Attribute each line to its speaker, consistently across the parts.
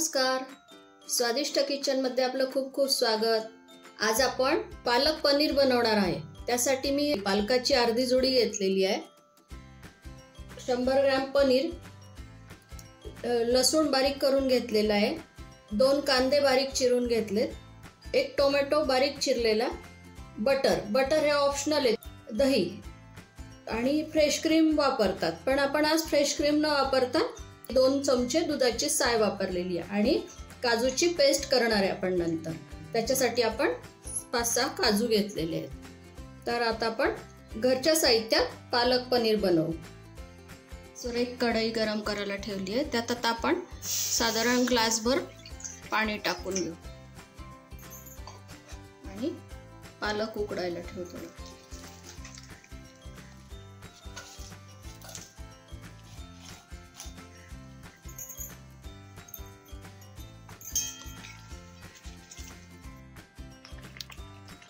Speaker 1: नमस्कार, स्वादिष्ट किचन मध्ये आपलं खूप खूप स्वागत। आज आपण पालक पनीर बनवणार आहे। त्यासाठी मी पालकाची अर्धी जोडी घेतलेली आहे। 100 ग्रॅम पनीर, लसूण बारीक करून घेतलेला आहे, 2 कांदे बारीक चिरून घेतलेत, 1 टोमॅटो बारीक चिरलेला, बटर हे ऑप्शनल आहे, दही आणि फ्रेश क्रीम वापरतात, पण आपण आज फ्रेश क्रीम न वापरता 2 चमचे दुधाची साय वापरलेली आहे आणि काजूची पेस्ट करणार आहे आपण नंतर। त्याच्यासाठी आपण 5-6 काजू घेतलेले आहेत। तर आता आपण घरच्या साहित्यात पालक पनीर बनवू। तर एक कढई गरम करायला ठेवली आहे, त्यात आता आपण साधारण ग्लासभर पाणी टाकून घेऊ आणि पालक उकडायला ठेवतो।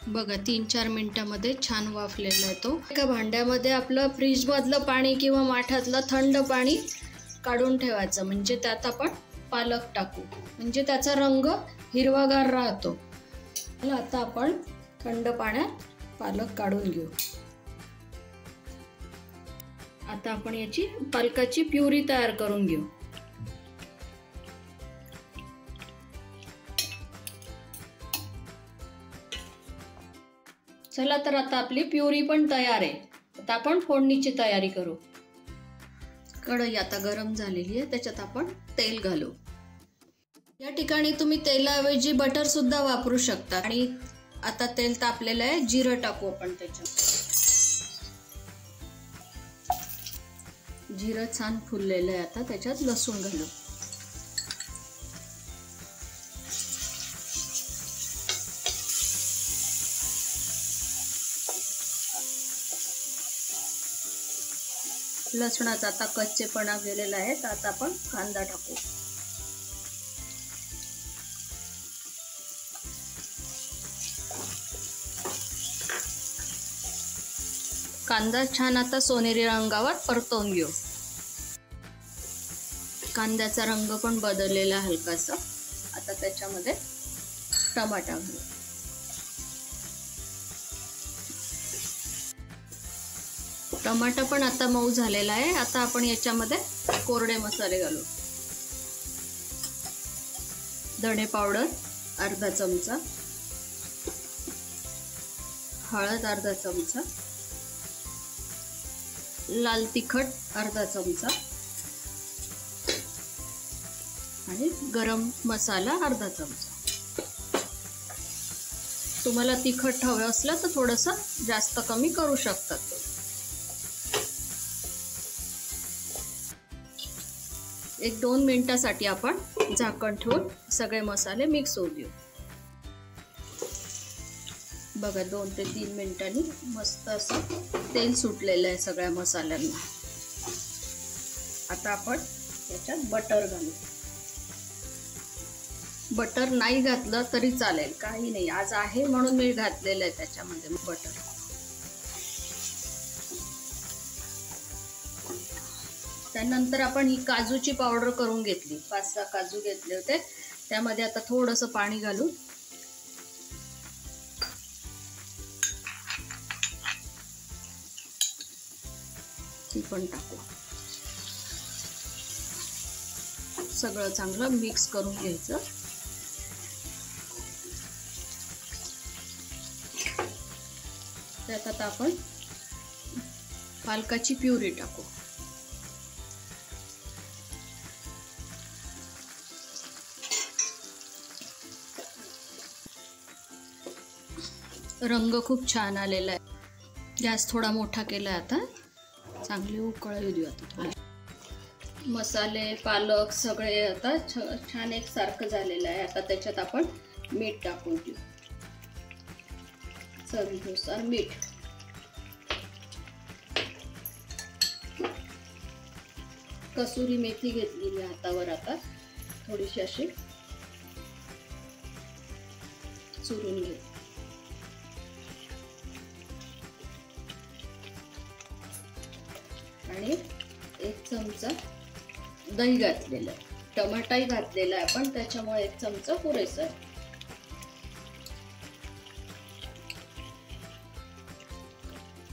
Speaker 1: बघा 3-4 मिनिटांमध्ये छान वाफलेला आहे तो। एका भांड्यामध्ये आपलं फ्रीज मधलं पाणी किंवा माठातलं थंड पाणी काढून ठेवायचं, म्हणजे त्यात आपण पालक टाकू, म्हणजे त्याचा रंग हिरवागार राहतो। आता आपण थंड पाण्यात पालक काढून घेऊ। आता आपण याची पालकाची प्युरी तयार करून घेऊ। चला तर आता आपली प्युरी पण तयार आहे। आता आपण फोडणीची तयारी करू। कढई आता गरम झालेली आहे, त्याच्यात आपण तेल घालू। या ठिकाणी तुम्ही तेलाऐवजी बटर सुद्धा वापरू शकता। आणि आता तेल तापलेलं आहे, जिरं टाकू आपण त्याच्यात। जिरं छान फुललेलं आहे, आता त्याच्यात लसूण घालू। लसणाचा आता कच्चेपणा गेलेला आहे, तर आता आपण कांदा टाकू। कांदा छान आता सोनेरी रंगावर परतवून घेऊ। कांद्याचा रंग पण बदललेला हलकासा। आता त्याच्यामध्ये टमाटा घालू। टमाटा पण आता मऊ झालेला आहे। आता आपण याच्यामध्ये कोरडे मसाले घालू। धणे पावडर अर्धा चमचा, हळद अर्धा चमचा, लाल तिखट अर्धा चमचा आणि गरम मसाला अर्धा चमचा। तुम्हाला तिखट हवं असलं तर थोडंसं जास्त कमी करू शकतात। 1-2 मिनिटांसाठी आपण झाकण ठेवून सगळे मसाले मिक्स होऊ देऊ। बघा 2 ते 3 मिनिटांनी मस्त असं तेल सुटलेलं आहे सगळ्या मसाल्यांना। आता आपण याच्यात बटर घालू। बटर नाही घातलं तरी चालेल, काही नाही, आज आहे म्हणून मी घातलेलं आहे त्याच्यामध्ये बटर। त्यानंतर आपण ही काजूची पावडर करून घेतली, 5-6 काजू घेतले होते, त्यामध्ये आता थोडंसं पाणी घालून ती पण टाकू। सगळं चांगलं मिक्स करून घ्यायचं। त्यात आता आपण पालकाची प्युरी टाकू। रंग खूप छान आलेला आहे। गॅस थोडा मोठा केला आहे, आता चांगली उकळ येऊ देऊ। आता थोडे मसाले पालक सगळे आता छान एकसारखं झालेलं आहे। आता त्याच्यात आपण मीठ टाकून देऊ, चवीनुसार मीठ। कसुरी मेथी घेतलेली हातावर आता थोडीशी अशी चुरून घेऊ। आणि 1 चमचा दही घातलेलं आहे। टमाटाही घातलेला आहे आपण, त्याच्यामुळे 1 चमचा पुरेसा आहे.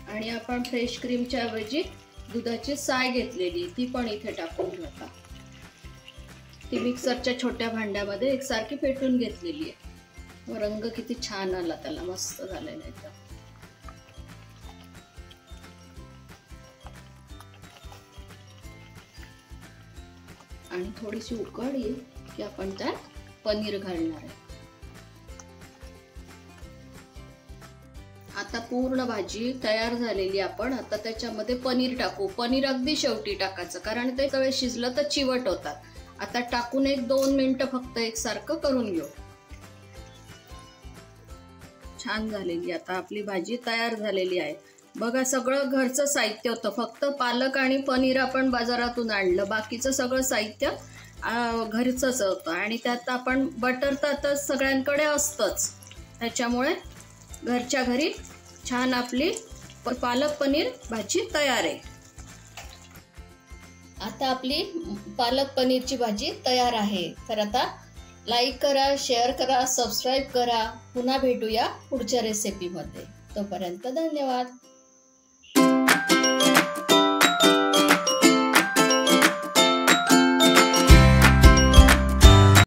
Speaker 1: आणि आपण फ्रेश क्रीमच्या ऐवजी दुधाची साय घेतलेली ती पण इथे टाकून घेऊ. आता ती मिक्सरच्या छोट्या भांड्यामध्ये एकसारखी फेटून घेतलेली आहे. रंग किती छान आला त्याला, मस्त झालेला आहे. आणि थोडीशी उकळ येईल की आपण त्यात पनीर घालणार आहे. आता पूर्ण भाजी तयार झालेली. आपण आता त्याच्यामध्ये पनीर टाकू. पनीर अगदी शेवटी टाकायचं, कारण ते सगळं शिजलं तर चिवट होतात. आता टाकून 1-2 मिनिटं फक्त एकसारखं करून घेऊ. छान झालेली आता आपली भाजी तयार झालेली आहे. बघा, सगळं घरचं साहित्य होतं, फक्त पालक आणि पनीर आपण बाजारातून आणलं, बाकीचं सगळं साहित्य घरचंच होतं. आणि त्यात आपण बटर तर आता सगळ्यांकडे असतंच, त्याच्यामुळे घरच्या घरी छान आपली पालक पनीर भाजी तयार आहे. आता आपली पालक पनीरची भाजी तयार आहे. तर आता लाईक करा, शेअर करा, सबस्क्राईब करा. पुन्हा भेटूया पुढच्या रेसिपीमध्ये. तोपर्यंत धन्यवाद.